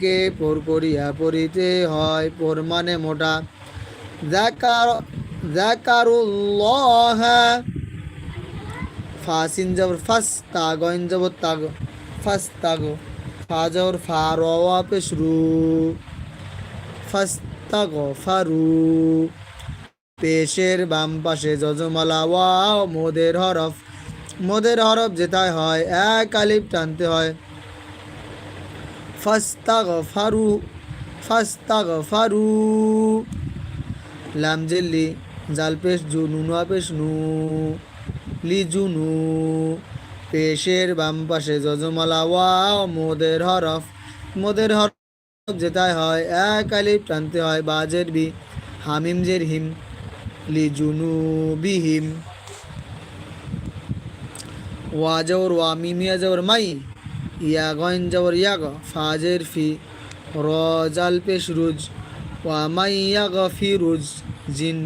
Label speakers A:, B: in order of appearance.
A: কে পর করিয়া পড়িতে হয়। পর মানে মোটা। যাকার যাকারুল্লাহ, ফাসিন জবর ফাস, তাগইন জবর তাগ, ফাস তাগ, ফা জবর ফা, র ওয়া পেশ রু, ফাস তাগ ফারু। পেশের বাম পাশে যজমালা ওয়াও মোদের হরফ। মোদের হরফ যেটাই হয় এক আলিফ টানতে হয়। ফাস্তাগফারু, ফাস্তাগফারু। লাম জেল্লি, জাল পেশ জু, নুনওয়া পেশ নু, লিজুনু। পেশের বাম পাশে যজমালা ওয়াও মোদের হরফ। মোদের হরফ যেটাই হয় এক আলিফ টানতে হয়। বাজের বি, হামিম জের হিম, লিজুনু বিহিম। ওয়া জবর ওয়া, মিমিয়া জবর মাই, ইয়া গইন জবর ইয়াগ, ফাজের ফি, র জাল পেশ রুজ, ওয়া মাই ইয়াগ ফি রুজ, জিন